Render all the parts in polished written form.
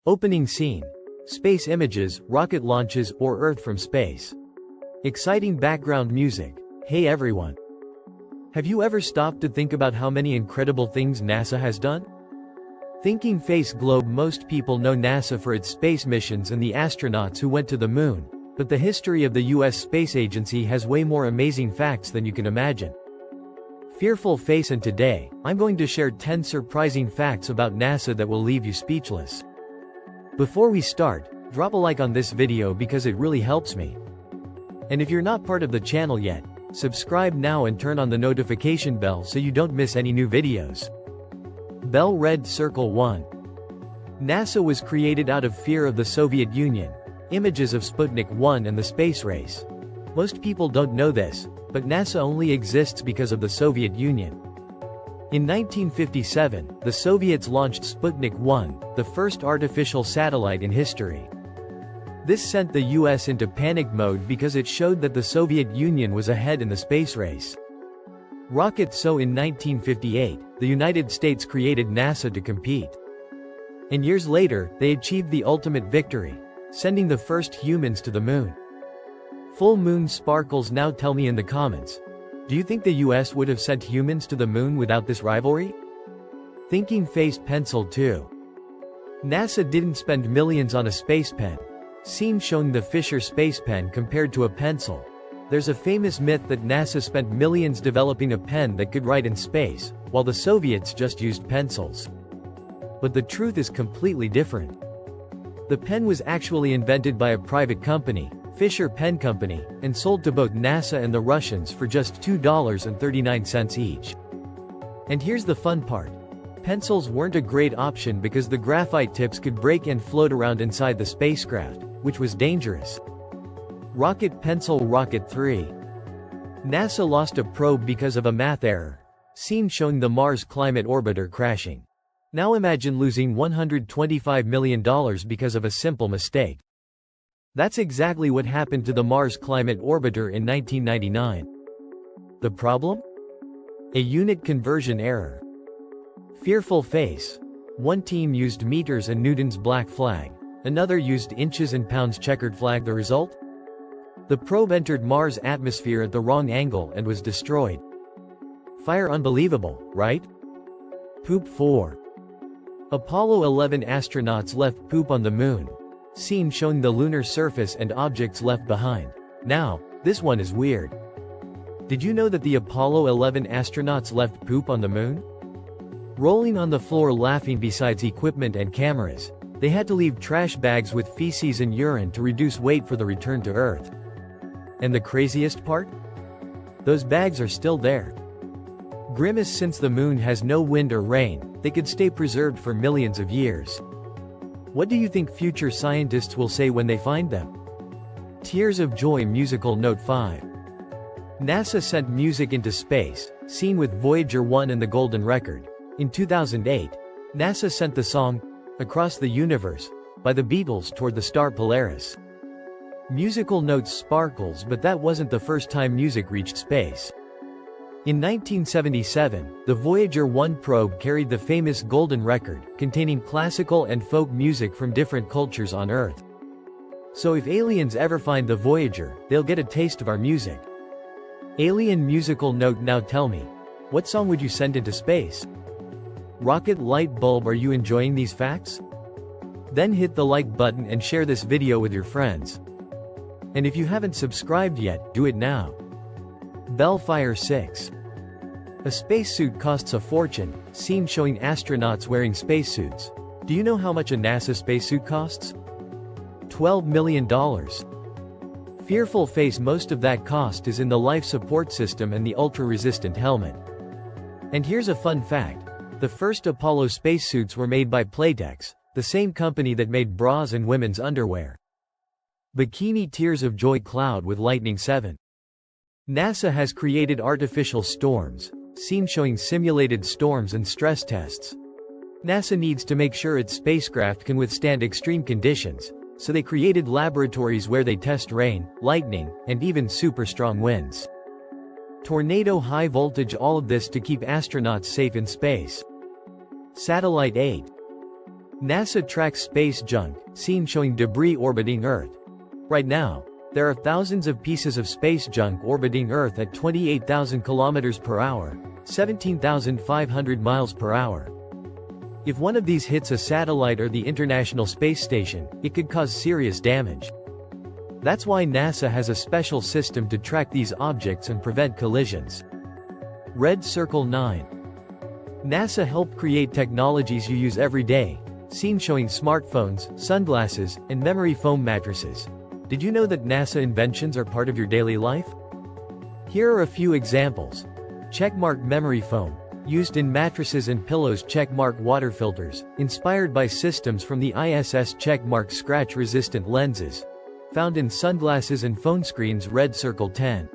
Opening scene. Space images, rocket launches, or Earth from space. Exciting background music. Hey everyone. Have you ever stopped to think about how many incredible things NASA has done? Thinking face globe. Most people know NASA for its space missions and the astronauts who went to the moon, but the history of the US Space Agency has way more amazing facts than you can imagine. Fearful face, and today, I'm going to share 10 surprising facts about NASA that will leave you speechless. Before we start, drop a like on this video because it really helps me. And if you're not part of the channel yet, subscribe now and turn on the notification bell so you don't miss any new videos. Bell Red Circle 1. NASA was created out of fear of the Soviet Union. Images of Sputnik 1 and the space race. Most people don't know this, but NASA only exists because of the Soviet Union. In 1957, the Soviets launched Sputnik 1, the first artificial satellite in history. This sent the US into panic mode because it showed that the Soviet Union was ahead in the space race. Rocket. So in 1958, the United States created NASA to compete. And years later, they achieved the ultimate victory, sending the first humans to the moon. Full moon sparkles. Now tell me in the comments, do you think the US would have sent humans to the moon without this rivalry? Thinking face. Pencil 2. NASA didn't spend millions on a space pen. Scene showing the Fisher space pen compared to a pencil. There's a famous myth that NASA spent millions developing a pen that could write in space, while the Soviets just used pencils. But the truth is completely different. The pen was actually invented by a private company, Fisher Pen Company, and sold to both NASA and the Russians for just $2.39 each. And here's the fun part. Pencils weren't a great option because the graphite tips could break and float around inside the spacecraft, which was dangerous. Rocket. Pencil. Rocket 3. NASA lost a probe because of a math error. Scene showing the Mars Climate Orbiter crashing. Now imagine losing $125 million because of a simple mistake. That's exactly what happened to the Mars Climate Orbiter in 1999. The problem? A unit conversion error. Fearful face. One team used meters and Newton's black flag. Another used inches and pounds checkered flag. The result? The probe entered Mars' atmosphere at the wrong angle and was destroyed. Fire. Unbelievable, right? Poop. 4. Apollo 11 astronauts left poop on the moon. Scene showing the lunar surface and objects left behind. Now, this one is weird. Did you know that the Apollo 11 astronauts left poop on the moon? Rolling on the floor laughing besides equipment and cameras, they had to leave trash bags with feces and urine to reduce weight for the return to Earth. And the craziest part? Those bags are still there. Grimace. Since the moon has no wind or rain, they could stay preserved for millions of years. What do you think future scientists will say when they find them? Tears of joy. Musical note. 5. NASA sent music into space, seen with Voyager 1 and the Golden Record. In 2008, NASA sent the song, Across the Universe, by the Beatles toward the star Polaris. Musical notes. Sparkles. But that wasn't the first time music reached space. In 1977, the Voyager 1 probe carried the famous Golden Record, containing classical and folk music from different cultures on Earth. So if aliens ever find the Voyager, they'll get a taste of our music. Alien. Musical note. Now tell me, what song would you send into space? Rocket. Light bulb. Are you enjoying these facts? Then hit the like button and share this video with your friends. And if you haven't subscribed yet, do it now. Bellfire 6. A spacesuit costs a fortune. Scene showing astronauts wearing spacesuits. Do you know how much a NASA spacesuit costs? $12 million. Fearful face. Most of that cost is in the life support system and the ultra-resistant helmet. And here's a fun fact. The first Apollo spacesuits were made by Playtex, the same company that made bras and women's underwear. Bikini. Tears of joy. Cloud with lightning. 7. NASA has created artificial storms, scene showing simulated storms and stress tests. NASA needs to make sure its spacecraft can withstand extreme conditions, so they created laboratories where they test rain, lightning, and even super strong winds. Tornado. High voltage. All of this to keep astronauts safe in space. Satellite 8. NASA tracks space junk, seen showing debris orbiting Earth. Right now, there are thousands of pieces of space junk orbiting Earth at 28,000 kilometers per hour, 17,500 miles per hour. If one of these hits a satellite or the International Space Station, it could cause serious damage. That's why NASA has a special system to track these objects and prevent collisions. Red Circle 9. NASA helped create technologies you use every day, seen showing smartphones, sunglasses, and memory foam mattresses. Did you know that NASA inventions are part of your daily life? Here are a few examples. Checkmark memory foam, used in mattresses and pillows. Checkmark water filters, inspired by systems from the ISS. Checkmark scratch-resistant lenses, found in sunglasses and phone screens. Red Circle 10.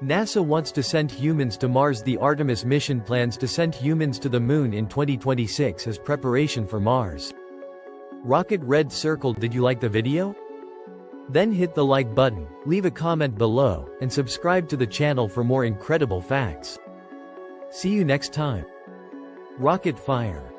NASA wants to send humans to Mars. The Artemis mission plans to send humans to the Moon in 2026 as preparation for Mars. Rocket. Red Circle. Did you like the video? Then hit the like button, leave a comment below, and subscribe to the channel for more incredible facts. See you next time. Rocket Fire.